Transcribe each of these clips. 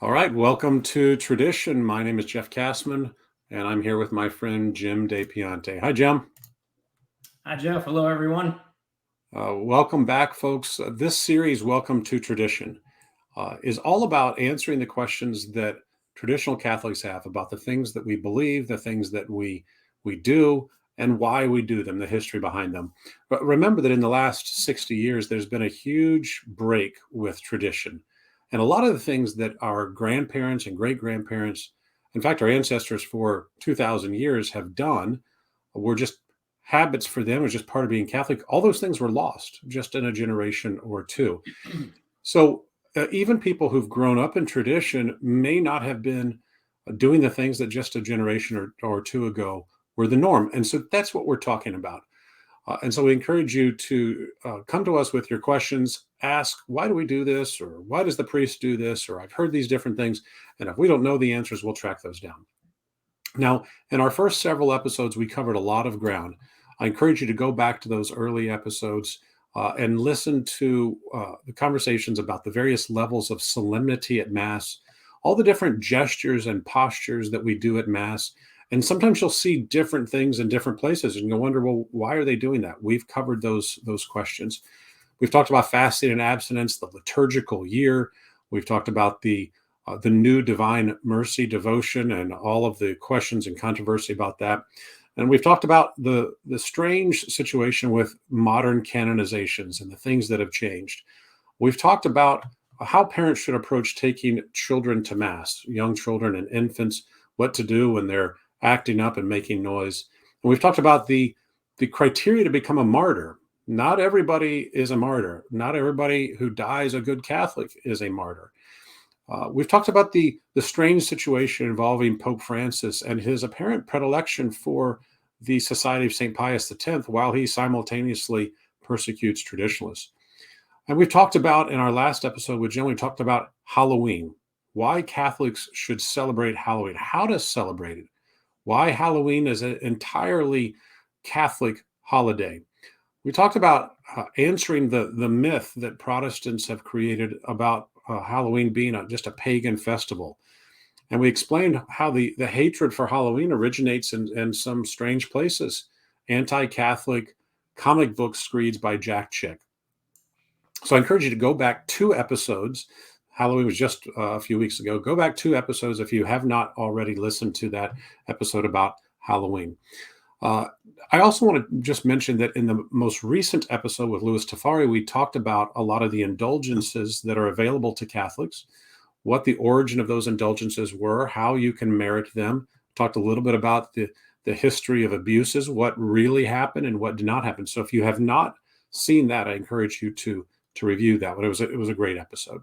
All right, welcome to Tradition. My name is Jeff Kassman, and I'm here with my friend Jim DePiante. Hi, Jim. Hi, Jeff. Hello, everyone. Welcome back, folks. This series, Welcome to Tradition, is all about answering the questions that traditional Catholics have about the things that we believe, the things that we do, and why we do them, the history behind them. But remember that in the last 60 years, there's been a huge break with tradition. And a lot of the things that our grandparents and great grandparents, in fact, our ancestors for 2,000 years have done, were just habits for them, it was just part of being Catholic. All those things were lost just in a generation or two. So even people who've grown up in tradition may not have been doing the things that just a generation or two ago were the norm. And so that's what we're talking about. And so we encourage you to come to us with your questions, ask, why do we do this? Or why does the priest do this? Or I've heard these different things. And if we don't know the answers, we'll track those down. Now, in our first several episodes, we covered a lot of ground. I encourage you to go back to those early episodes and listen to the conversations about the various levels of solemnity at Mass, all the different gestures and postures that we do at Mass. And sometimes you'll see different things in different places, and you'll wonder, well, why are they doing that? We've covered those questions. We've talked about fasting and abstinence, the liturgical year. We've talked about the new Divine Mercy devotion and all of the questions and controversy about that. And we've talked about the strange situation with modern canonizations and the things that have changed. We've talked about how parents should approach taking children to Mass, young children and infants, what to do when they're acting up and making noise. And we've talked about the criteria to become a martyr. Not everybody is a martyr. Not everybody who dies a good Catholic is a martyr. We've talked about the strange situation involving Pope Francis and his apparent predilection for the Society of St. Pius X while he simultaneously persecutes traditionalists. And we've talked about, in our last episode with Jim, we talked about Halloween, why Catholics should celebrate Halloween, how to celebrate it, why Halloween is an entirely Catholic holiday. We talked about answering the myth that Protestants have created about Halloween being just a pagan festival. And we explained how the hatred for Halloween originates in some strange places. Anti-Catholic comic book screeds by Jack Chick. So I encourage you to go back 2 episodes. Halloween was just a few weeks ago. Go back 2 episodes if you have not already listened to that episode about Halloween. I also want to just mention that in the most recent episode with Louis Tafari, we talked about a lot of the indulgences that are available to Catholics, what the origin of those indulgences were, how you can merit them. Talked a little bit about the history of abuses, what really happened and what did not happen. So if you have not seen that, I encourage you to review that one. It was a great episode.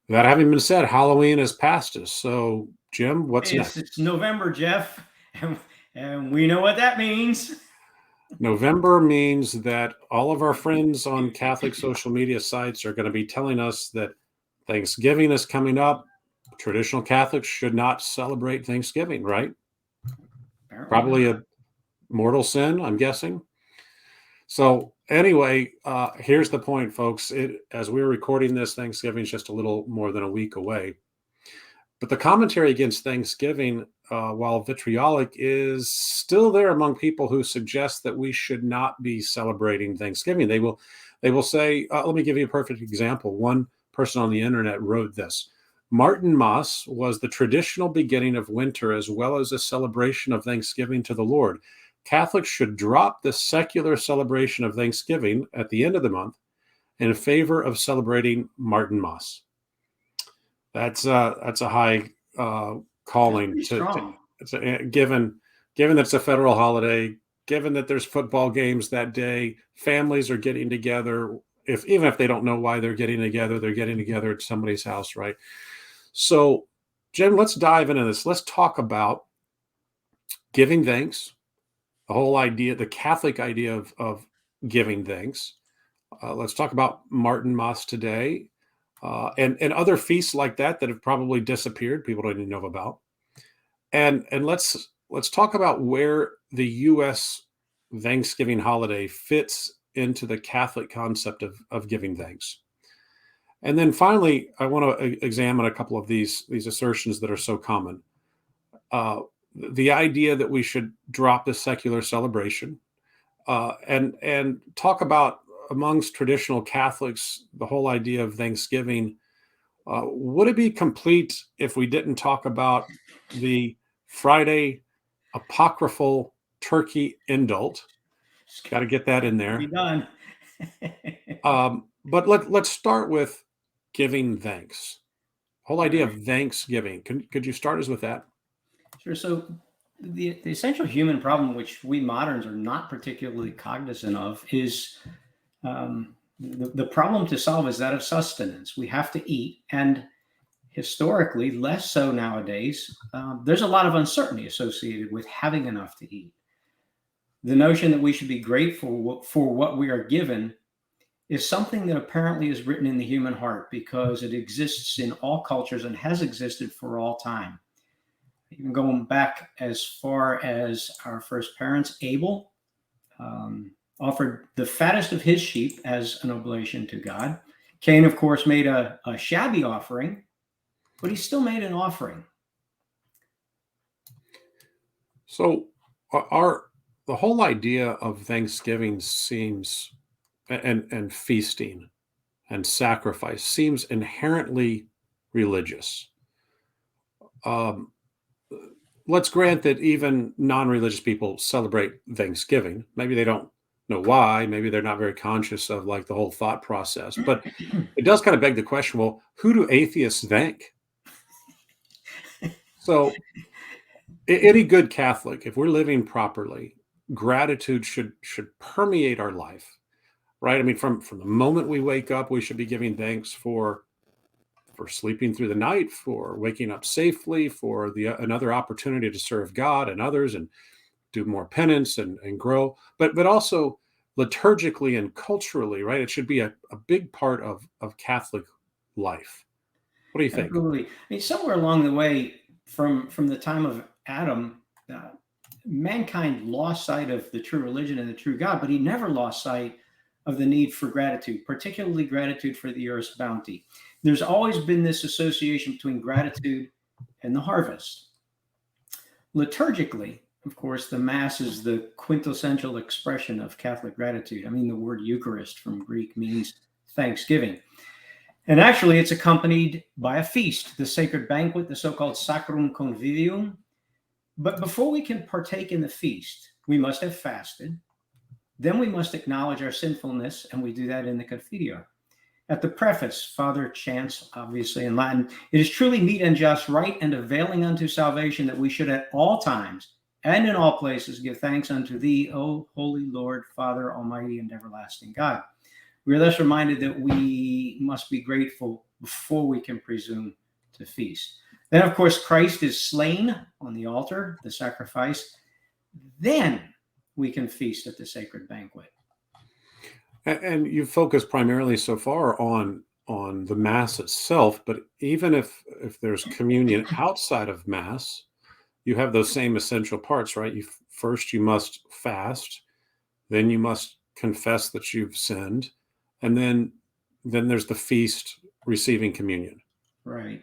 That having been said, Halloween has passed us. So, Jim, what's next? It's November, Jeff, and we know what that means. November means that all of our friends on Catholic social media sites are going to be telling us that Thanksgiving is coming up. Traditional Catholics should not celebrate Thanksgiving, right? Apparently Probably not. a mortal sin, I'm guessing. So anyway, here's the point, folks. As we're recording this, Thanksgiving is just a little more than a week away. But the commentary against Thanksgiving, while vitriolic, is still there among people who suggest that we should not be celebrating Thanksgiving. They will say, let me give you a perfect example. One person on the internet wrote this: Martinmass was the traditional beginning of winter as well as a celebration of Thanksgiving to the Lord. Catholics should drop the secular celebration of Thanksgiving at the end of the month in favor of celebrating Martinmass. That's a high calling given that it's a federal holiday, given that there's football games that day, families are getting together. Even if they don't know why they're getting together at somebody's house, right? So, Jim, let's dive into this. Let's talk about giving thanks, the whole idea, the Catholic idea of giving thanks. Let's talk about Martinmass today. And other feasts like that have probably disappeared. People don't even know about. And let's talk about where the U.S. Thanksgiving holiday fits into the Catholic concept of giving thanks. And then finally, I want to examine a couple of these assertions that are so common. The idea that we should drop the secular celebration, and talk about amongst traditional Catholics the whole idea of Thanksgiving. Would it be complete if we didn't talk about the Friday apocryphal turkey indult? Got to get that in Be there. done. But let's start with giving thanks. Whole idea Right. of Thanksgiving. Could you start us with that? Sure. So the essential human problem, which we moderns are not particularly cognizant of, is the problem to solve is that of sustenance. We have to eat, and historically, less so nowadays. There's a lot of uncertainty associated with having enough to eat. The notion that we should be grateful for what we are given is something that apparently is written in the human heart because it exists in all cultures and has existed for all time. Even going back as far as our first parents, Abel offered the fattest of his sheep as an oblation to God. Cain, of course, made a shabby offering, but he still made an offering. So, the whole idea of Thanksgiving seems, and feasting and sacrifice seems inherently religious. Um, let's grant that even non-religious people celebrate Thanksgiving. Maybe they don't know why. Maybe they're not very conscious of like the whole thought process. But it does kind of beg the question: well, who do atheists thank? So, any good Catholic, if we're living properly, gratitude should permeate our life, right? I mean, from the moment we wake up, we should be giving thanks for sleeping through the night, for waking up safely, for the another opportunity to serve God and others, and do more penance and grow. But also liturgically and culturally, right? It should be a big part of Catholic life. What do you think? Absolutely. I mean, somewhere along the way, from the time of Adam, uh, mankind lost sight of the true religion and the true God, but he never lost sight of the need for gratitude, particularly gratitude for the earth's bounty. There's always been this association between gratitude and the harvest. Liturgically, of course, the Mass is the quintessential expression of Catholic gratitude. I mean, the word Eucharist from Greek means thanksgiving. And actually, it's accompanied by a feast, the sacred banquet, the so called Sacrum Convivium. But before we can partake in the feast, we must have fasted. Then we must acknowledge our sinfulness, and we do that in the Confiteor. At the preface, Father chants, obviously in Latin, "It is truly meet and just, right and availing unto salvation, that we should at all times and in all places give thanks unto thee, O holy Lord, Father, Almighty and everlasting God." We are thus reminded that we must be grateful before we can presume to feast. Then, of course, Christ is slain on the altar, the sacrifice. Then we can feast at the sacred banquet. And you focus primarily so far on the Mass itself, but even if there's communion outside of Mass, you have those same essential parts, right? First you must fast, then you must confess that you've sinned, and then there's the feast, receiving communion. Right.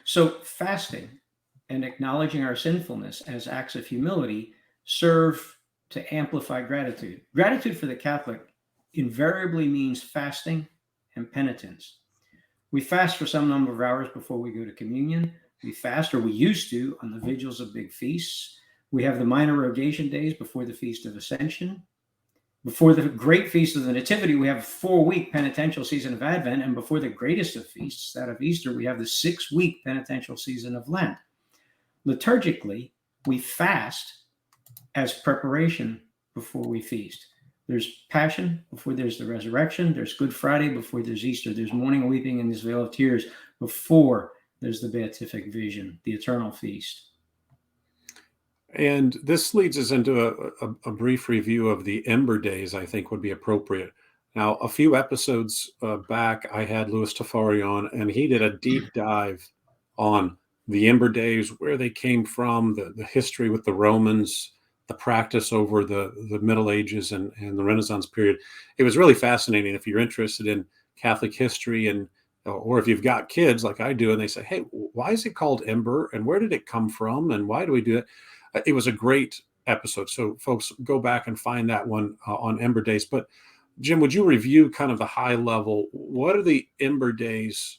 So, fasting and acknowledging our sinfulness as acts of humility serve to amplify gratitude. Gratitude for the Catholic invariably means fasting and penitence. We fast for some number of hours before we go to communion. We fast, or we used to, on the vigils of big feasts. We have the minor rogation days before the Feast of Ascension. Before the great feast of the Nativity, we have a 4-week penitential season of Advent. And before the greatest of feasts, that of Easter, we have the 6-week penitential season of Lent. Liturgically, we fast as preparation before we feast. There's Passion before there's the resurrection. There's Good Friday before there's Easter. There's mourning and weeping in this vale of tears before there's the beatific vision, the eternal feast. And this leads us into a brief review of the Ember days, I think would be appropriate. Now, a few episodes back, I had Louis Tafari on, and he did a deep dive on the Ember days, where they came from, the history with the Romans, the practice over the Middle Ages and the Renaissance period. It was really fascinating. If you're interested in Catholic history and or if you've got kids like I do, and they say, "Hey, why is it called Ember, and where did it come from, and why do we do it?" It was a great episode. So, folks, go back and find that one on Ember Days. But Jim, would you review kind of the high level? What are the Ember Days?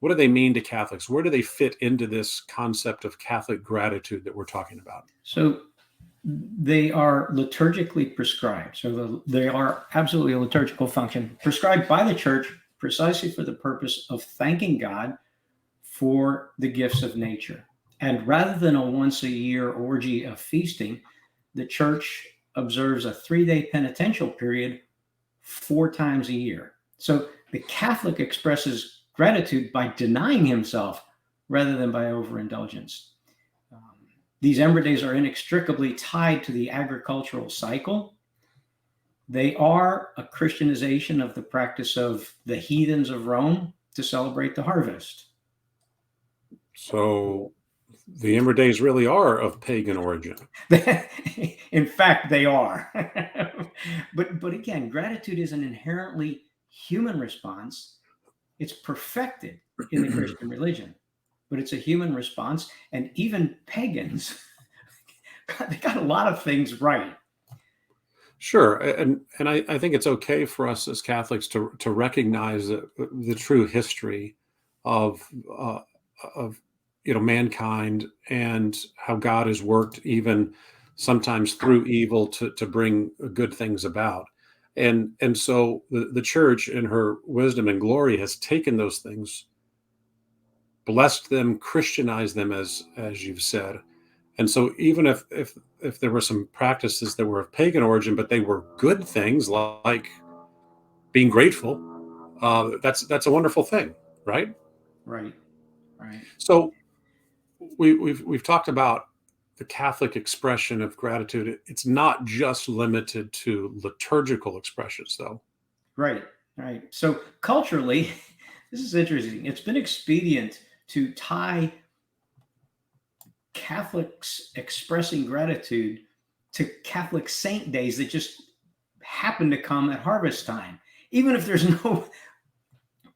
What do they mean to Catholics? Where do they fit into this concept of Catholic gratitude that we're talking about? So they are liturgically prescribed. So they are absolutely a liturgical function prescribed by the church precisely for the purpose of thanking God for the gifts of nature. And rather than a once a year orgy of feasting, the church observes a 3-day penitential period 4 times a year. So the Catholic expresses gratitude by denying himself rather than by overindulgence. These Ember Days are inextricably tied to the agricultural cycle. They are a Christianization of the practice of the heathens of Rome to celebrate the harvest. So the Ember Days really are of pagan origin. In fact, they are. But again, gratitude is an inherently human response. It's perfected in the Christian religion, but it's a human response. And even pagans, they got a lot of things right. Sure, and I think it's okay for us as Catholics to recognize the true history of mankind, and how God has worked even sometimes through evil to bring good things about. And so the church in her wisdom and glory has taken those things, blessed them, Christianized them, as you've said. And so even if there were some practices that were of pagan origin, but they were good things like being grateful, that's a wonderful thing, right? Right. So we've talked about the Catholic expression of gratitude. It's not just limited to liturgical expressions, though. Right. So culturally, this is interesting. It's been expedient to tie Catholics expressing gratitude to Catholic saint days that just happen to come at harvest time, even if there's no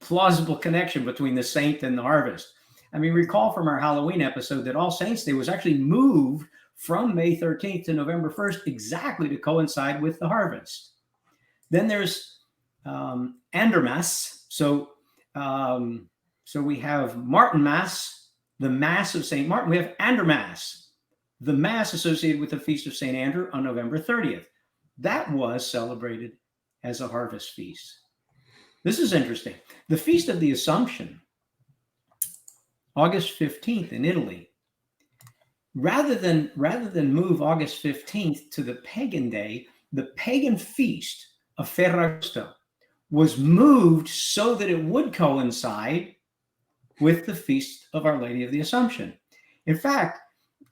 plausible connection between the saint and the harvest. I mean, recall from our Halloween episode that All Saints Day was actually moved from May 13th to November 1st, exactly to coincide with the harvest. Then there's Andermass. So we have Martinmass, the Mass of St. Martin. We have Andermass, the Mass associated with the Feast of St. Andrew on November 30th. That was celebrated as a harvest feast. This is interesting. The Feast of the Assumption, August 15th in Italy, rather than move August 15th to the pagan day, the pagan feast of Ferragosto was moved so that it would coincide with the Feast of Our Lady of the Assumption. In fact,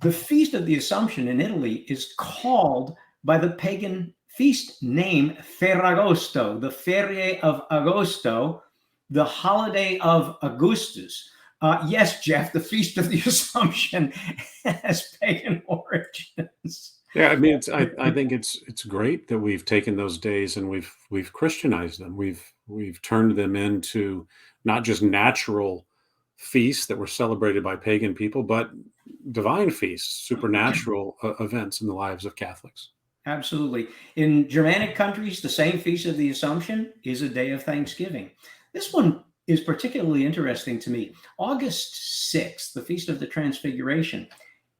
the Feast of the Assumption in Italy is called by the pagan feast name Ferragosto, the Ferie of Agosto, the holiday of Augustus. Yes, Jeff, the Feast of the Assumption has pagan origins. Yeah, I mean, I think it's great that we've taken those days and we've Christianized them. We've turned them into not just natural feasts that were celebrated by pagan people, but divine feasts, supernatural events in the lives of Catholics. Absolutely. In Germanic countries, the same Feast of the Assumption is a day of Thanksgiving. This one is particularly interesting to me. August 6th, the Feast of the Transfiguration,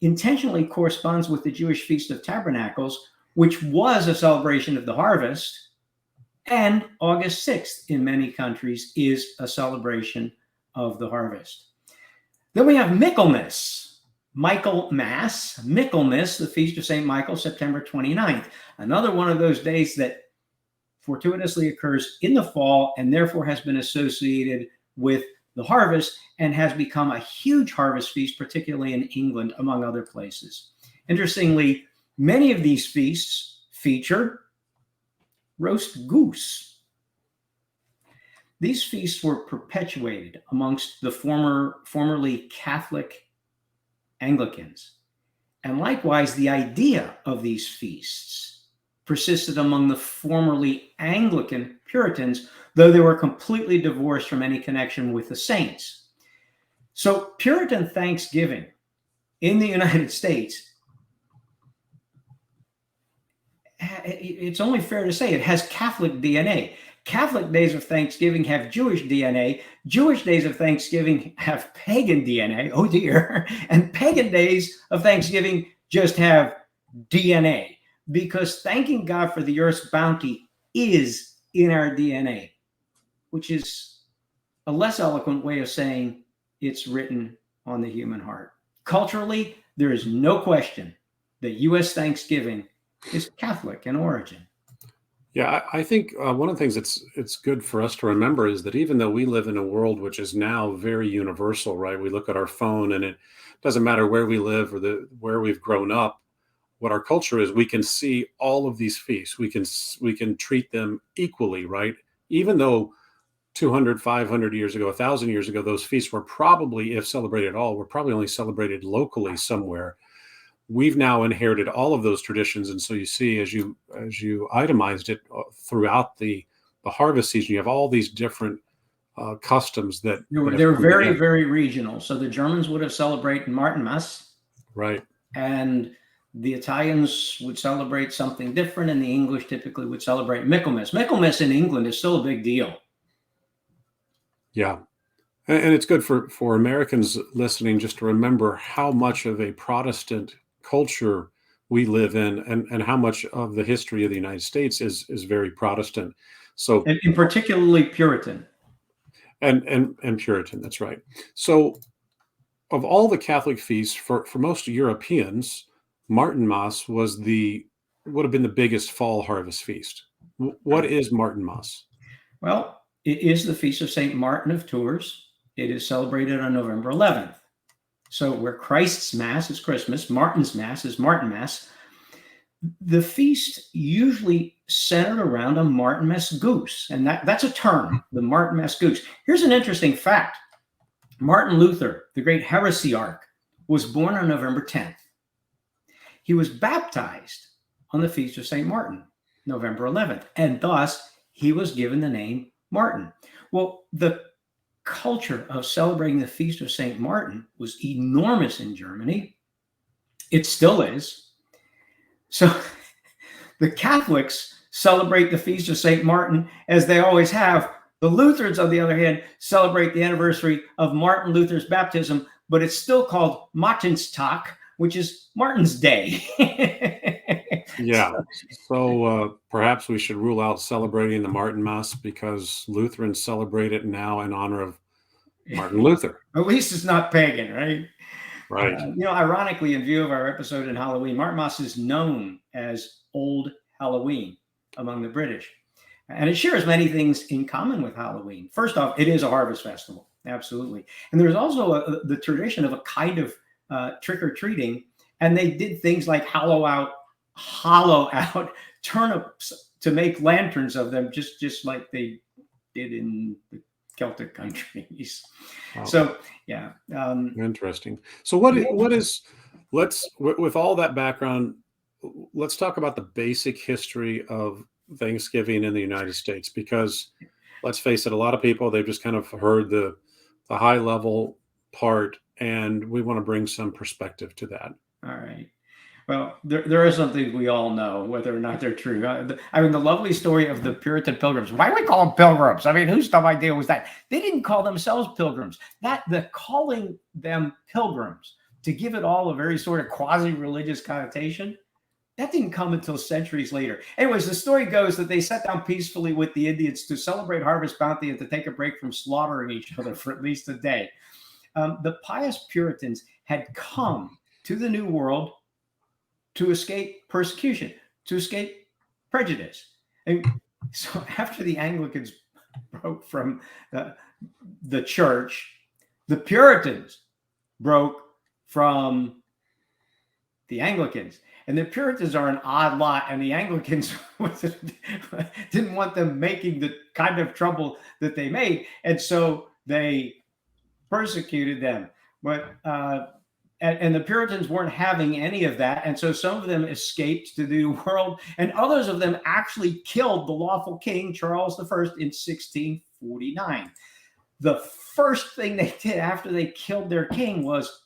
intentionally corresponds with the Jewish Feast of Tabernacles, which was a celebration of the harvest, and August 6th in many countries is a celebration of the harvest. Then we have Michaelmas, Michaelmas, the Feast of St. Michael, September 29th. Another one of those days that fortuitously occurs in the fall and therefore has been associated with the harvest and has become a huge harvest feast, particularly in England, among other places. Interestingly, many of these feasts feature roast goose. These feasts were perpetuated amongst the formerly Catholic Anglicans. And likewise, the idea of these feasts persisted among the formerly Anglican Puritans, though they were completely divorced from any connection with the saints. So Puritan Thanksgiving in the United States, it's only fair to say it has Catholic DNA. Catholic days of Thanksgiving have Jewish DNA. Jewish days of Thanksgiving have pagan DNA. Oh dear. And pagan days of Thanksgiving just have DNA, because thanking God for the earth's bounty is in our DNA, which is a less eloquent way of saying it's written on the human heart. Culturally, there is no question that U.S. Thanksgiving is Catholic in origin. Yeah, I think one of the things it's good for us to remember is that even though we live in a world which is now very universal, right? We look at our phone and it doesn't matter where we live or where we've grown up. What our culture is, we can see all of these feasts. We can treat them equally, right? Even though 200, 500 years ago, 1,000 years ago, those feasts were probably, if celebrated at all, were probably only celebrated locally somewhere. We've now inherited all of those traditions, and so you see, as you itemized it throughout the harvest season, you have all these different customs that they're very, very regional. So the Germans would have celebrated Martinmass, right? And the Italians would celebrate something different, and the English typically would celebrate Michaelmas. Michaelmas in England is still a big deal. Yeah. And it's good for Americans listening just to remember how much of a Protestant culture we live in, and how much of the history of the United States is very Protestant. So, and particularly Puritan. And Puritan, that's right. So of all the Catholic feasts, for most Europeans, Martinmas would have been the biggest fall harvest feast. What is Martinmas? Well, it is the feast of St. Martin of Tours. It is celebrated on November 11th. So where Christ's Mass is Christmas, Martin's Mass is Martinmas. The feast usually centered around a Martinmas goose, and that's a term, the Martinmas goose. Here's an interesting fact. Martin Luther, the great heresiarch, was born on November 10th. He was baptized on the feast of St. Martin, November 11th, and thus he was given the name Martin. Well, the culture of celebrating the feast of St. Martin was enormous in Germany. It still is. So the Catholics celebrate the feast of St. Martin as they always have. The Lutherans, on the other hand, celebrate the anniversary of Martin Luther's baptism, but it's still called Martinstag, which is Martin's Day. Yeah. So perhaps we should rule out celebrating the Martinmas, because Lutherans celebrate it now in honor of Martin Luther. At least it's not pagan, right? Right. Ironically, in view of our episode in Halloween, Martinmas is known as Old Halloween among the British. And it shares many things in common with Halloween. First off, it is a harvest festival. Absolutely. And there's also the tradition of a kind of trick-or-treating. And they did things like hollow out turnips to make lanterns of them, just like they did in the Celtic countries. Wow. So, yeah. Interesting. So with all that background, let's talk about the basic history of Thanksgiving in the United States, because let's face it, a lot of people, they've just kind of heard the high level part, and we want to bring some perspective to that. All right. Well, there are some things we all know, whether or not they're true. The lovely story of the Puritan pilgrims. Why do we call them pilgrims? I mean, whose dumb idea was that? They didn't call themselves pilgrims. The calling them pilgrims, to give it all a very sort of quasi-religious connotation, that didn't come until centuries later. Anyways, the story goes that they sat down peacefully with the Indians to celebrate harvest bounty and to take a break from slaughtering each other for at least a day. The pious Puritans had come to the New World to escape persecution, to escape prejudice. And so after the Anglicans broke from the church, the Puritans broke from the Anglicans. And the Puritans are an odd lot, and the Anglicans didn't want them making the kind of trouble that they made. And so they persecuted them. But And the Puritans weren't having any of that. And so some of them escaped to the New World, and others of them actually killed the lawful king, Charles I, in 1649. The first thing they did after they killed their king was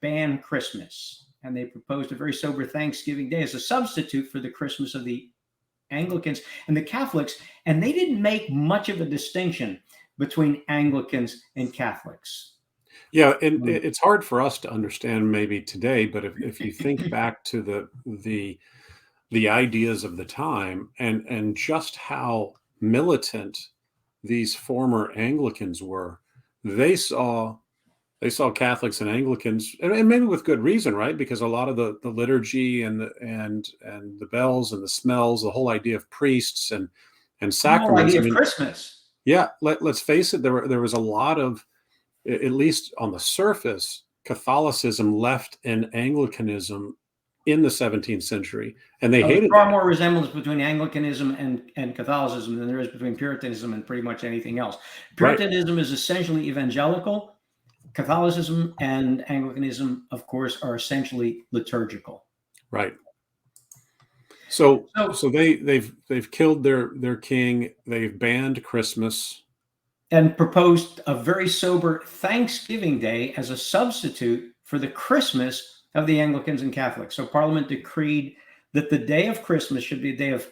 ban Christmas. And they proposed a very sober Thanksgiving Day as a substitute for the Christmas of the Anglicans and the Catholics. And they didn't make much of a distinction between Anglicans and Catholics. Yeah, and it's hard for us to understand maybe today, but if you think back to the ideas of the time and just how militant these former Anglicans were, they saw Catholics and Anglicans, and maybe with good reason, right? Because a lot of the liturgy and the bells and the smells, the whole idea of priests and sacraments. The whole idea of Christmas. Yeah, let's face it, there was a lot of, at least on the surface, Catholicism left in Anglicanism in the 17th century, and they hated far more resemblance between Anglicanism and Catholicism than there is between Puritanism and pretty much anything else. Puritanism is essentially evangelical. Catholicism and Anglicanism, of course, are essentially liturgical. Right. So they've killed their king. They've banned Christmas and proposed a very sober Thanksgiving Day as a substitute for the Christmas of the Anglicans and Catholics. So Parliament decreed that the day of Christmas should be a day of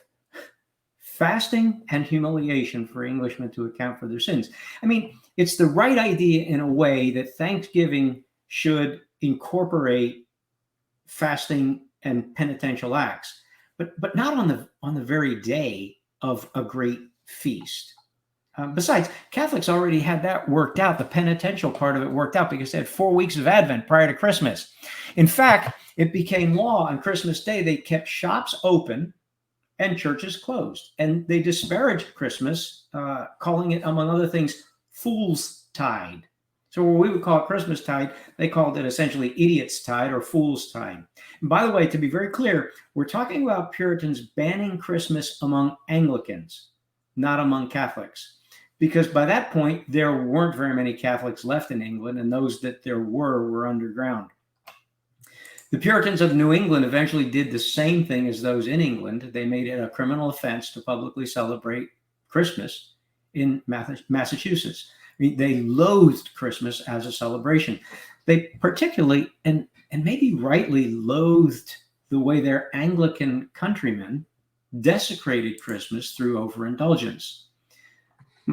fasting and humiliation for Englishmen to account for their sins. I mean, it's the right idea in a way that Thanksgiving should incorporate fasting and penitential acts, but not on the very day of a great feast. Besides, Catholics already had that worked out, the penitential part of it worked out, because they had 4 weeks of Advent prior to Christmas. In fact, it became law on Christmas Day. They kept shops open and churches closed. And they disparaged Christmas, calling it, among other things, Fool's Tide. So what we would call Christmas Tide, they called it essentially Idiot's Tide or Fool's Tide. And by the way, to be very clear, we're talking about Puritans banning Christmas among Anglicans, not among Catholics. Because by that point, there weren't very many Catholics left in England, and those that there were underground. The Puritans of New England eventually did the same thing as those in England. They made it a criminal offense to publicly celebrate Christmas in Massachusetts. I mean, they loathed Christmas as a celebration. They particularly, and maybe rightly, loathed the way their Anglican countrymen desecrated Christmas through overindulgence.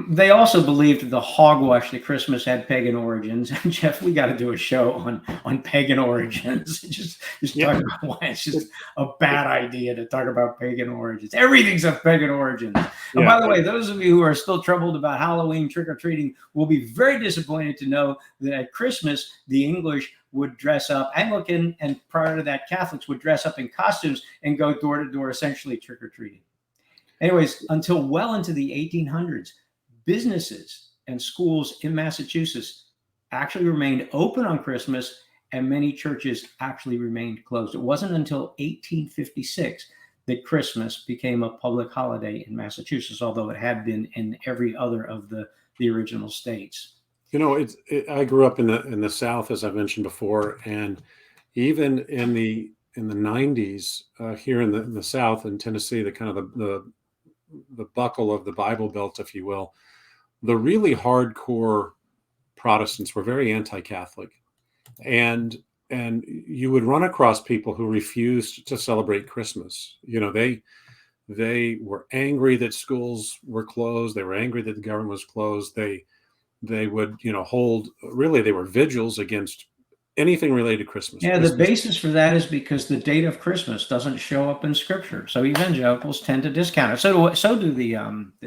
They also believed the hogwash that Christmas had pagan origins. And Jeff, we got to do a show on pagan origins. just talk about why it's just a bad idea to talk about pagan origins. Everything's of pagan origins. And by the way, those of you who are still troubled about Halloween trick-or-treating will be very disappointed to know that at Christmas, the English would dress up, Anglican and prior to that Catholics would dress up in costumes and go door to door, essentially trick-or-treating. Anyways, until well into the 1800s, businesses and schools in Massachusetts actually remained open on Christmas, and many churches actually remained closed. It wasn't until 1856 that Christmas became a public holiday in Massachusetts, although it had been in every other of the original states. You know, I grew up in the South, as I mentioned before, and even in the 90s here in the South, in Tennessee, the kind of the buckle of the Bible Belt, if you will, the really hardcore Protestants were very anti-Catholic, and you would run across people who refused to celebrate Christmas. You know, they were angry that schools were closed. They were angry that the government was closed. They would, hold, really, they were vigils against anything related to Christmas. Yeah, the basis for that is because the date of Christmas doesn't show up in Scripture. So evangelicals tend to discount it. So do the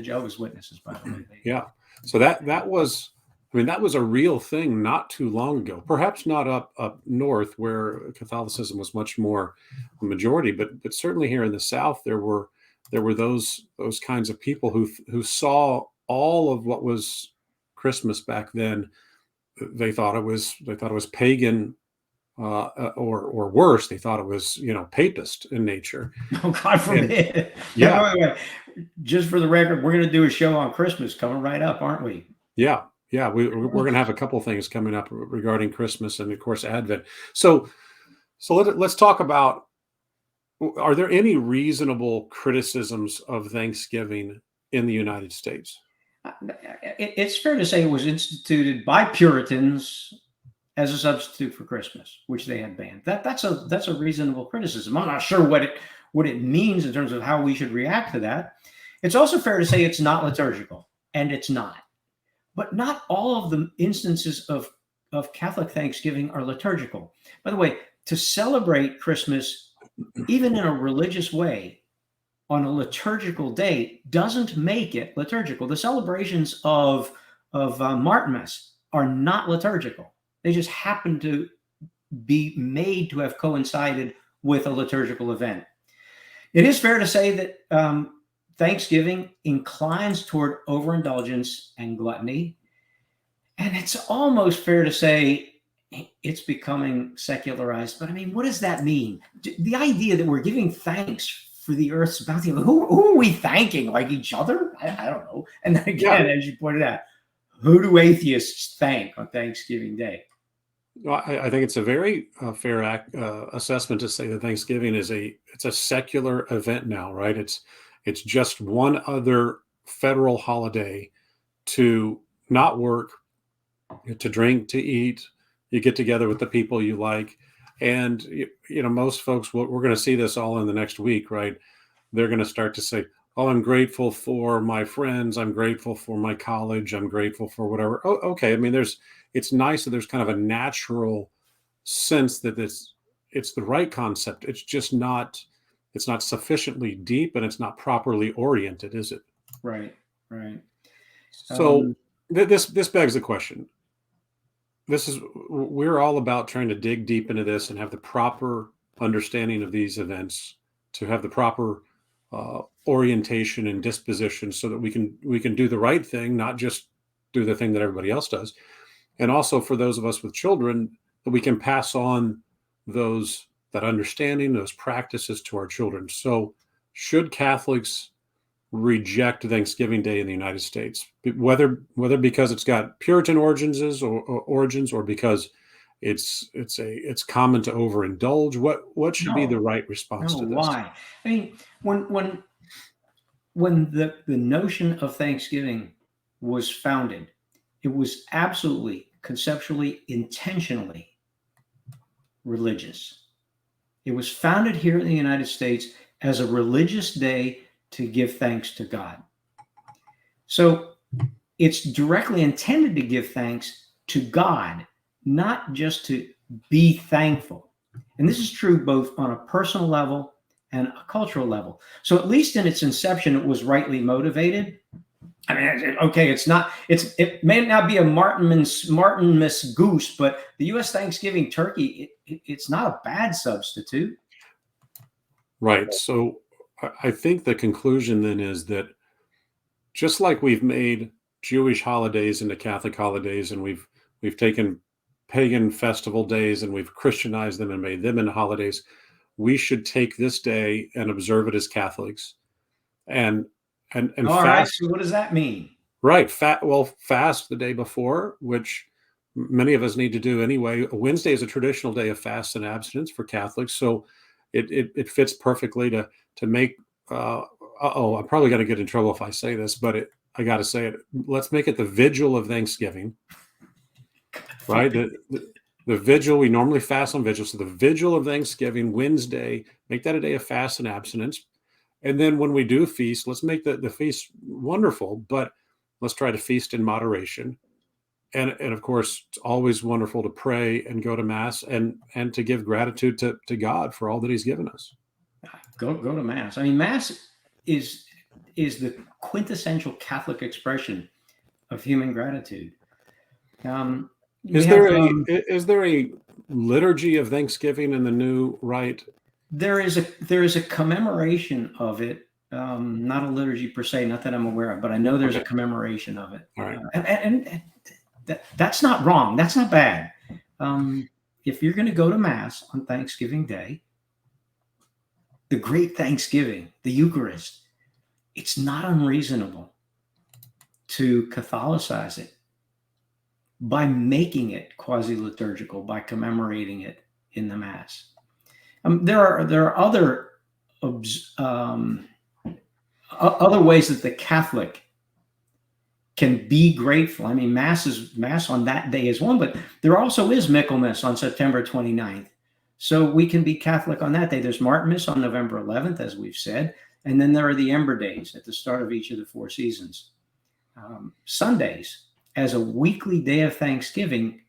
Jehovah's Witnesses, by the way. Yeah. So that was a real thing not too long ago. Perhaps not up north where Catholicism was much more the majority, but certainly here in the South there were those kinds of people who saw all of what was Christmas back then. They thought it was pagan, or worse, they thought it was papist in nature. Oh, God forbid! Yeah. Just for the record, we're going to do a show on Christmas coming right up, aren't we? Yeah, Yeah, we're going to have a couple things coming up regarding Christmas and, of course, Advent. So let's talk about, are there any reasonable criticisms of Thanksgiving in the United States? It's fair to say it was instituted by Puritans as a substitute for Christmas, which they had banned. That's a reasonable criticism. I'm not sure what it means in terms of how we should react to that. It's also fair to say it's not liturgical, and it's not. But not all of the instances of Catholic Thanksgiving are liturgical. By the way, to celebrate Christmas, even in a religious way, on a liturgical day, doesn't make it liturgical. The celebrations of Martinmass are not liturgical. They just happen to be made to have coincided with a liturgical event. It is fair to say that Thanksgiving inclines toward overindulgence and gluttony. And it's almost fair to say it's becoming secularized. But I mean, what does that mean? The idea that we're giving thanks for the earth's bounty, who are we thanking? Like each other? I don't know. And then again, as you pointed out, who do atheists thank on Thanksgiving Day? Well, I think it's a very fair assessment to say that Thanksgiving it's a secular event now, right? It's just one other federal holiday to not work, to drink, to eat. You get together with the people you like, and most folks. We're going to see this all in the next week, right? They're going to start to say, "Oh, I'm grateful for my friends. I'm grateful for my college. I'm grateful for whatever." Oh, okay. I mean, it's nice that there's kind of a natural sense that it's the right concept. It's just not. It's not sufficiently deep, and it's not properly oriented, is it? Right. Right. So this begs the question. We're all about trying to dig deep into this and have the proper understanding of these events, to have the proper orientation and disposition, so that we can do the right thing, not just do the thing that everybody else does. And also for those of us with children, that we can pass on that understanding, those practices to our children. So should Catholics reject Thanksgiving Day in the United States, whether because it's got Puritan origins or because it's common to overindulge? What should be the right response to this? Why? I mean, when the notion of Thanksgiving was founded, it was absolutely, conceptually, intentionally religious. It was founded here in the United States as a religious day to give thanks to God. So it's directly intended to give thanks to God, not just to be thankful. And this is true both on a personal level and a cultural level. So at least in its inception, it was rightly motivated. I mean, okay, it may not be a Martinmass goose, but the U.S. Thanksgiving turkey, it's not a bad substitute. Right. So I think the conclusion then is that just like we've made Jewish holidays into Catholic holidays, and we've taken pagan festival days and we've Christianized them and made them into holidays, we should take this day and observe it as Catholics. And All fast. Right. So what does that mean? Right. Fast the day before, which many of us need to do anyway. Wednesday is a traditional day of fast and abstinence for Catholics, so it fits perfectly to make. I'm probably going to get in trouble if I say this, but I got to say it. Let's make it the vigil of Thanksgiving, right? The vigil, we normally fast on vigil, so the vigil of Thanksgiving, Wednesday, make that a day of fast and abstinence. And then when we do feast, let's make the feast wonderful, but let's try to feast in moderation. And of course, it's always wonderful to pray and go to Mass and to give gratitude to God for all that He's given us. Go to Mass. I mean, Mass is the quintessential Catholic expression of human gratitude. Is there a liturgy of Thanksgiving in the new rite? There is a commemoration of it, not a liturgy per se, not that I'm aware of, but I know there's a commemoration of it. All right. And that's not wrong. That's not bad. If you're going to go to Mass on Thanksgiving Day, the great Thanksgiving, the Eucharist, it's not unreasonable to Catholicize it by making it quasi-liturgical, by commemorating it in the Mass. There are other other ways that the Catholic can be grateful. I mean, Mass on that day is one, but there also is Michaelmas on September 29th. So we can be Catholic on that day. There's Martinmass on November 11th, as we've said. And then there are the Ember days at the start of each of the 4 seasons. Sundays, as a weekly day of Thanksgiving,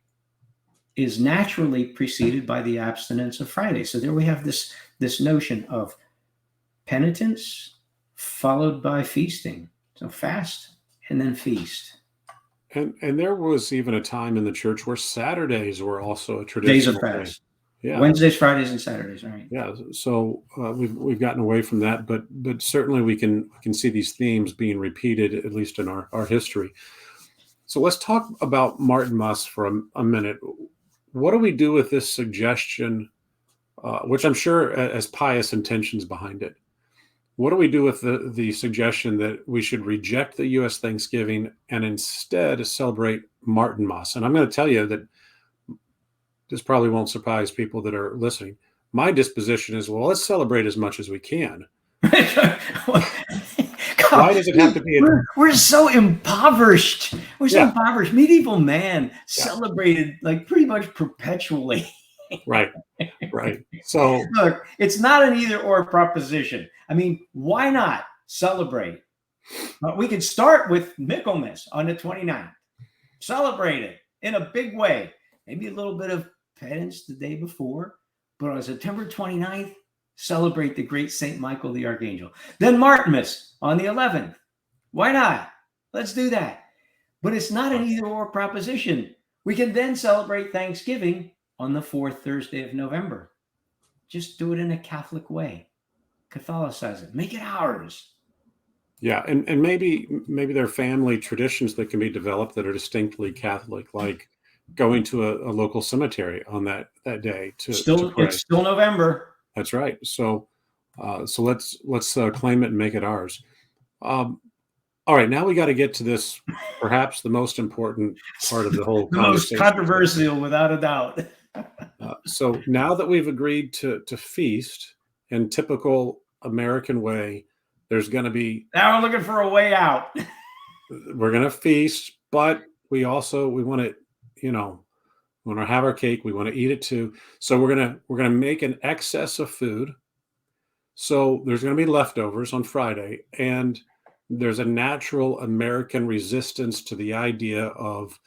is naturally preceded by the abstinence of Friday. So there we have this notion of penitence followed by feasting. So fast and then feast. And there was even a time in the church where Saturdays were also a Days of traditional fast. day. Yeah. Wednesdays, Fridays, and Saturdays, right? Yeah. So we've gotten away from that, but certainly we can see these themes being repeated, at least in our history. So let's talk about Martinmass for a minute. What do we do with this suggestion, which I'm sure has pious intentions behind it? What do we do with the suggestion that we should reject the U.S. Thanksgiving and instead celebrate Martinmass? And I'm going to tell you that this probably won't surprise people that are listening. My disposition is, well, let's celebrate as much as we can. Why does it have to be? We're so impoverished. We're so impoverished. Medieval man celebrated like pretty much perpetually. Right. So look, it's not an either or proposition. I mean, why not celebrate? We could start with Michaelmas on the 29th. Celebrate it in a big way. Maybe a little bit of penance the day before, but on September 29th, celebrate the great Saint Michael the Archangel. Then Martinmas on the 11th. Why not? Let's do that. But it's not an either or proposition. We can then celebrate Thanksgiving on the 4th Thursday of November. Just do it in a Catholic way. Catholicize it. Make it ours. Yeah, and maybe there are family traditions that can be developed that are distinctly Catholic, like going to a local cemetery on that day to pray. It's still November. That's right. So let's claim it and make it ours. All right, now we got to get to this, perhaps the most important part of the whole conversation. Most controversial, without a doubt. So now that we've agreed to feast in typical American way, there's going to be. Now we're looking for a way out. We're going to feast, but we want to, we want to have our cake. We want to eat it too. So we're gonna make an excess of food. So there's going to be leftovers on Friday, and there's a natural American resistance to the idea of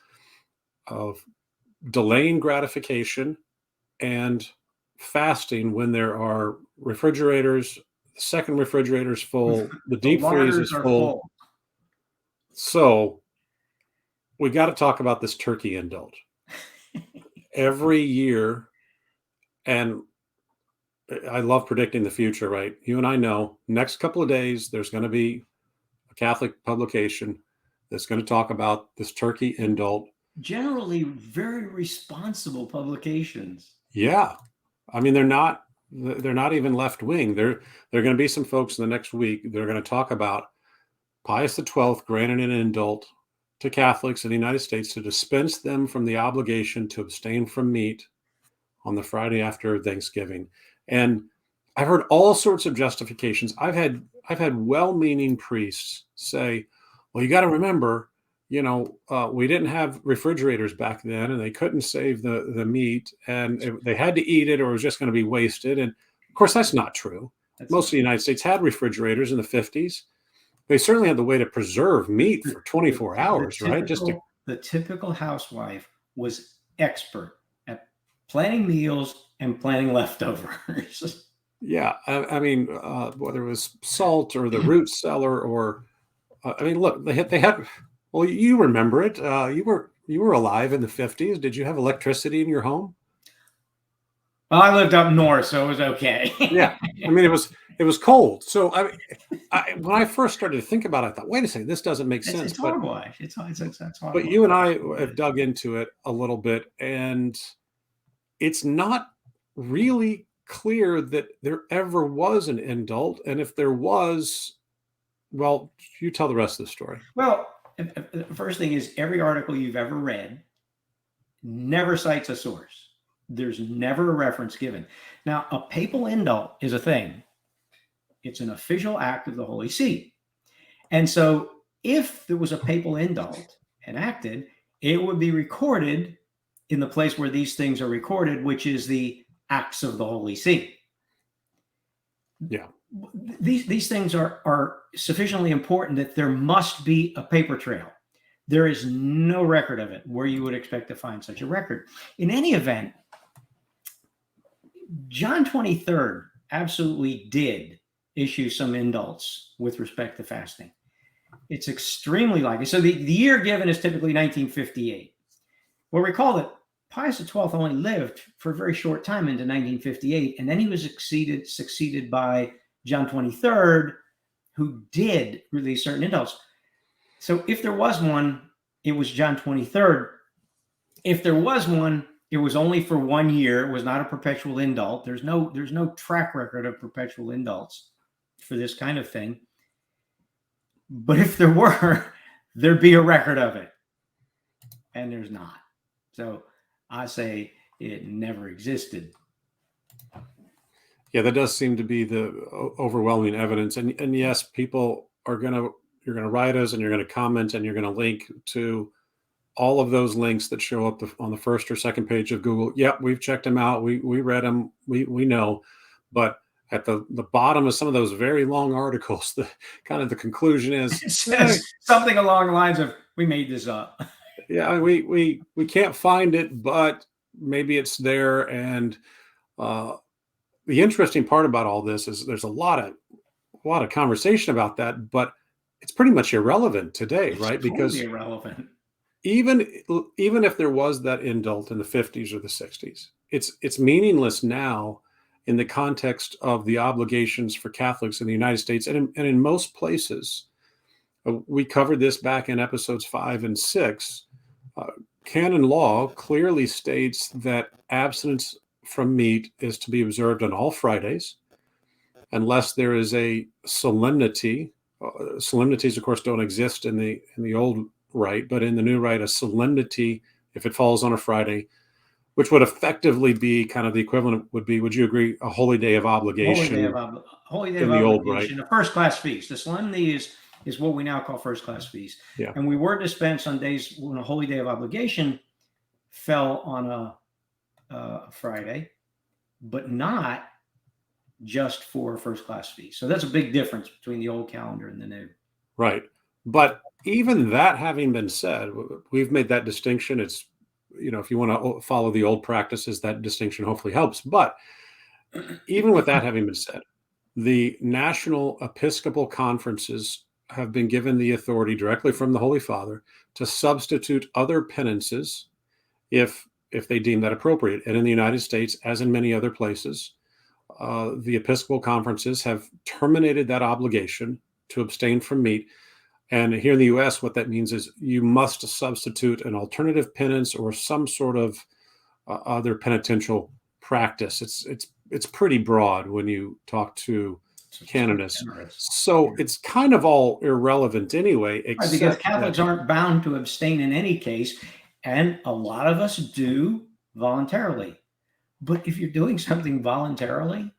delaying gratification and fasting when there are refrigerators, the second refrigerator's full, the deep freeze is full. So we got to talk about this turkey indult. Every year, and I love predicting the future, right? You and I know next couple of days, there's going to be a Catholic publication that's going to talk about this turkey indult. Generally very responsible publications. Yeah. I mean, they're not even left wing. There are going to be some folks in the next week. They're going to talk about Pius XII granted an indult to Catholics in the United States to dispense them from the obligation to abstain from meat on the Friday after Thanksgiving. And I've heard all sorts of justifications. I've had well-meaning priests say, well, you got to remember, we didn't have refrigerators back then, and they couldn't save the meat, and they had to eat it or it was just going to be wasted. And of course, that's not true. Most of the United States had refrigerators in the 50s. They certainly had the way to preserve meat for 24 hours, right? The typical housewife was expert at planning meals and planning leftovers. Yeah, I mean, whether it was salt or the root cellar, or look, they had. Well, you remember it. You were alive in the 50s. Did you have electricity in your home? Well, I lived up north, so it was okay. Yeah, I mean, it was cold. So when I first started to think about it, I thought, wait a second, this doesn't make sense. It's horrible. It's horrible. But you and I have dug into it a little bit, and it's not really clear that there ever was an indult. And if there was, well, you tell the rest of the story. Well, the first thing is every article you've ever read never cites a source. There's never a reference given. Now, a papal indult is a thing. It's an official act of the Holy See. And so if there was a papal indult enacted, it would be recorded in the place where these things are recorded, which is the Acts of the Holy See. Yeah. These things are sufficiently important that there must be a paper trail. There is no record of it where you would expect to find such a record. In any event, John 23rd absolutely did issue some indults with respect to fasting. It's extremely likely. So the year given is typically 1958. Well, recall that Pius XII only lived for a very short time into 1958, and then he was succeeded by John 23rd, who did release certain indults. So if there was one, it was John 23rd. If there was one, it was only for 1 year. It was not a perpetual indult. There's no track record of perpetual indults for this kind of thing. But if there were, there'd be a record of it. And there's not. So I say it never existed. Yeah, that does seem to be the overwhelming evidence. And yes, people are you're gonna write us and you're gonna comment and you're gonna link to all of those links that show up on the first or second page of Google. Yep, we've checked them out. We read them. We know. But at the bottom of some of those very long articles, the conclusion is it says something along the lines of, we made this up. Yeah, we can't find it, but maybe it's there. And the interesting part about all this is there's a lot of conversation about that, but it's pretty much irrelevant today, it's right? Totally because irrelevant. Even if there was that indult in the 50s or the 60s, it's meaningless now in the context of the obligations for Catholics in the United States and in most places. We covered this back in episodes 5 and 6. Canon law clearly states that abstinence from meat is to be observed on all Fridays, unless there is a solemnity. Solemnities, of course, don't exist in the old rite, but in the new rite, a solemnity, if it falls on a Friday, which would effectively be kind of the equivalent would you agree, a holy day of obligation? Holy day of the old obligation, rite. A first-class feast. The solemnity is what we now call first-class feast. Yeah. And we were dispensed on days when a holy day of obligation fell on a Friday, but not just for a first-class feast. So that's a big difference between the old calendar and the new. Right. But even that having been said, we've made that distinction. It's, if you want to follow the old practices, that distinction hopefully helps. But even with that having been said, the national Episcopal conferences have been given the authority directly from the Holy Father to substitute other penances if they deem that appropriate. And in the United States, as in many other places, the Episcopal conferences have terminated that obligation to abstain from meat. And here in the U.S., what that means is you must substitute an alternative penance or some sort of other penitential practice. It's pretty broad when you talk to canonists. So it's kind of all irrelevant anyway. Right, because Catholics aren't bound to abstain in any case, and a lot of us do voluntarily. But if you're doing something voluntarily,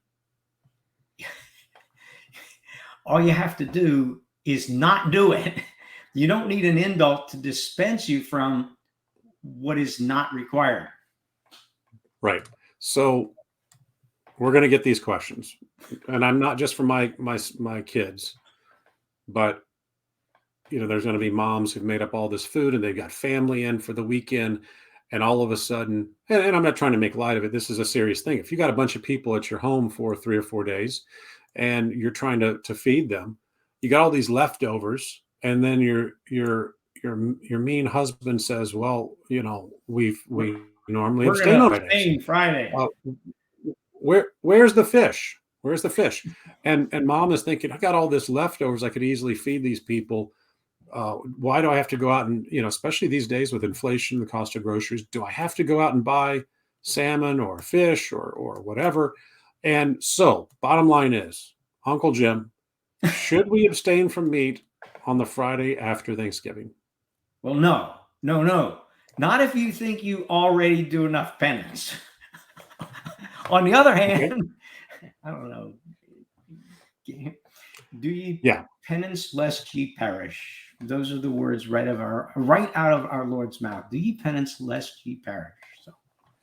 all you have to do is not do it. You don't need an indult to dispense you from what is not required. Right. So we're going to get these questions, and I'm not just for my kids, but there's going to be moms who've made up all this food and they've got family in for the weekend, and all of a sudden, and I'm not trying to make light of it, this is a serious thing. If you got a bunch of people at your home for 3 or 4 days and you're trying to feed them, you got all these leftovers, and then your mean husband says, well, we normally abstain on Friday. Where's the fish? Where's the fish? And mom is thinking, I got all this leftovers. I could easily feed these people. Why do I have to go out and, especially these days with inflation, the cost of groceries, do I have to go out and buy salmon or fish or whatever? And so bottom line is, Uncle Jim, should we abstain from meat on the Friday after Thanksgiving? Well, no. Not if you think you already do enough penance. On the other hand, Okay. I don't know. Do ye Yeah. penance lest ye perish? Those are the words right out of our Lord's mouth. Do ye penance lest ye perish? So,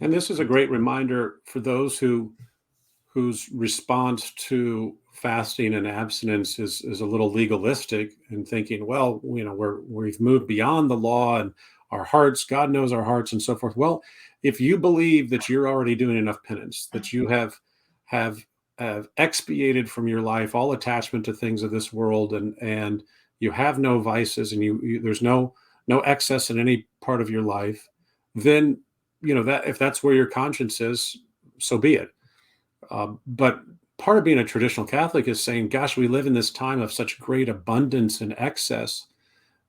And this is a great reminder for those whose response to fasting and abstinence is a little legalistic and thinking, well, we've moved beyond the law and our hearts, God knows our hearts and so forth. Well, if you believe that you're already doing enough penance, that you have expiated from your life all attachment to things of this world, and you have no vices, and there's no excess in any part of your life, then that if that's where your conscience is, so be it. But part of being a traditional Catholic is saying, gosh, we live in this time of such great abundance and excess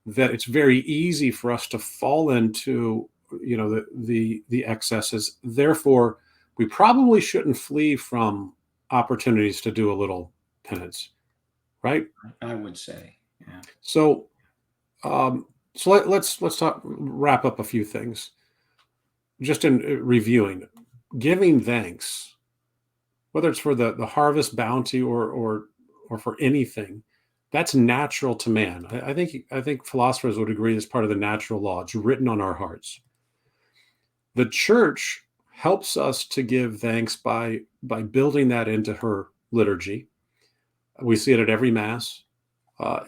that it's very easy for us to fall into, the excesses. Therefore, we probably shouldn't flee from opportunities to do a little penance, right? I would say, yeah. So, let's wrap up a few things. Just in reviewing, giving thanks, whether it's for the harvest bounty or for anything, that's natural to man. I think philosophers would agree it's part of the natural law. It's written on our hearts. The church helps us to give thanks by building that into her liturgy. We see it at every mass.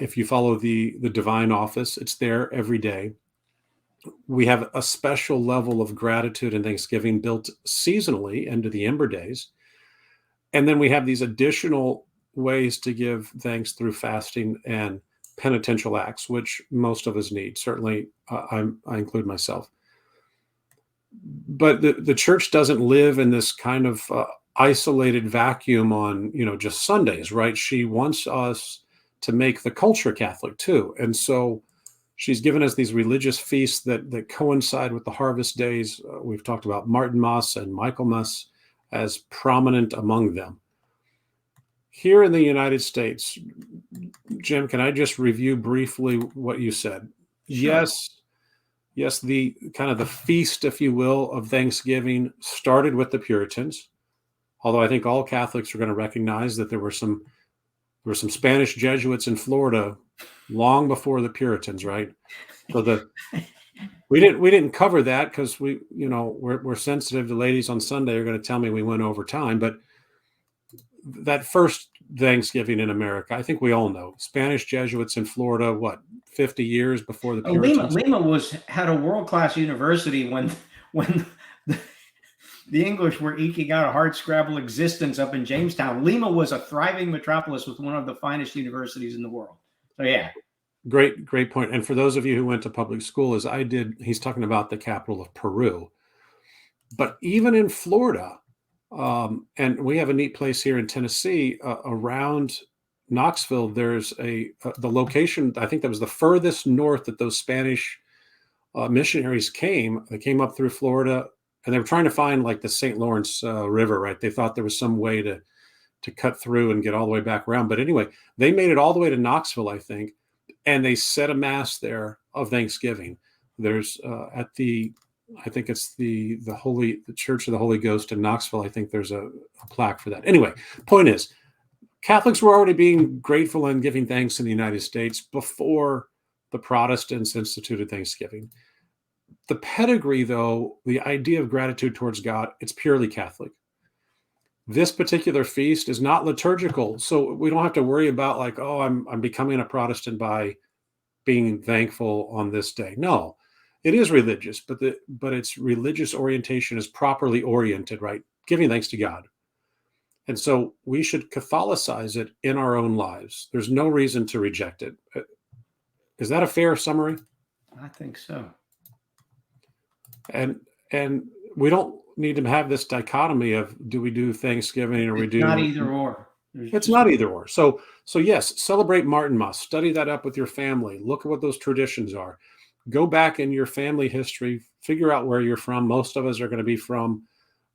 If you follow the divine office, it's there every day. We have a special level of gratitude and thanksgiving built seasonally into the Ember days. And then we have these additional ways to give thanks through fasting and penitential acts, which most of us need. Certainly, I include myself. But the church doesn't live in this kind of isolated vacuum on just Sundays, right? She wants us to make the culture Catholic too, and so she's given us these religious feasts that coincide with the harvest days. We've talked about Martinmass and Michaelmas as prominent among them. Here in the United States, Jim, can I just review briefly what you said? Sure. Yes, the kind of the feast, if you will, of Thanksgiving started with the Puritans, although I think all Catholics are going to recognize that there were some Spanish Jesuits in Florida long before the Puritans, right? So we didn't cover that because we're sensitive to ladies on Sunday are going to tell me we went over time, but that first Thanksgiving in America, I think we all know Spanish Jesuits in Florida, what, 50 years before the Puritans? Lima had a world-class university when the English were eking out a hard-scrabble existence up in Jamestown. Lima was a thriving metropolis with one of the finest universities in the world. So yeah. Great point. And for those of you who went to public school, as I did, he's talking about the capital of Peru. But even in Florida, and we have a neat place here in Tennessee around Knoxville, there's the location, I think that was the furthest north that those Spanish missionaries came. They came up through Florida, and they were trying to find like the St. Lawrence River, right? They thought there was some way to cut through and get all the way back around. But anyway, they made it all the way to Knoxville, I think, and they said a mass there of Thanksgiving. There's I think it's the Church of the Holy Ghost in Knoxville. I think there's a plaque for that. Anyway, point is, Catholics were already being grateful and giving thanks in the United States before the Protestants instituted Thanksgiving. The pedigree, though, the idea of gratitude towards God, it's purely Catholic. This particular feast is not liturgical, so we don't have to worry about like, oh, I'm becoming a Protestant by being thankful on this day. No, it is religious, but its religious orientation is properly oriented, right? Giving thanks to God. And so we should Catholicize it in our own lives. There's no reason to reject it. Is that a fair summary? I think so. And we don't need to have this dichotomy of do we do Thanksgiving or we do not either or. It's not either or. So yes, celebrate Martinmas. Study that up with your family. Look at what those traditions are. Go back in your family history. Figure out where you're from. Most of us are going to be from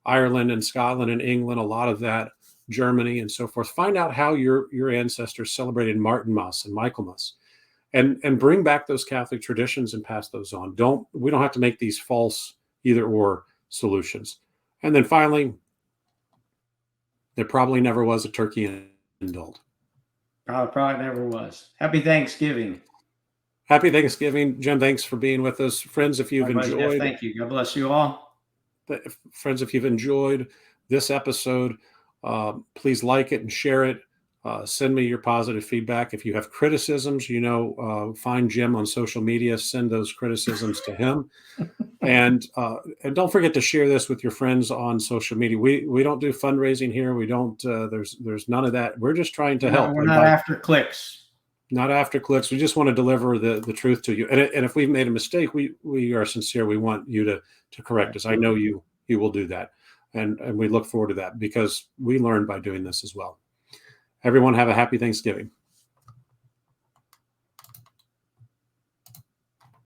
Ireland and Scotland and England. A lot of that, Germany and so forth. Find out how your ancestors celebrated Martinmas and Michaelmas, and bring back those Catholic traditions and pass those on. We don't have to make these false either or solutions. And then finally, there probably never was a turkey indult. Probably never was. Happy Thanksgiving. Happy Thanksgiving, Jim. Thanks for being with us, friends. If you've enjoyed, thank you. God bless you all. Friends, if you've enjoyed this episode, please like it and share it. Send me your positive feedback. If you have criticisms, find Jim on social media. Send those criticisms to him, and don't forget to share this with your friends on social media. We don't do fundraising here. We don't. There's none of that. We're just trying to help. We're not after clicks. Not after clicks. We just want to deliver the truth to you. And if we've made a mistake, we are sincere. We want you to correct us. I know you will do that. And we look forward to that because we learn by doing this as well. Everyone have a happy Thanksgiving.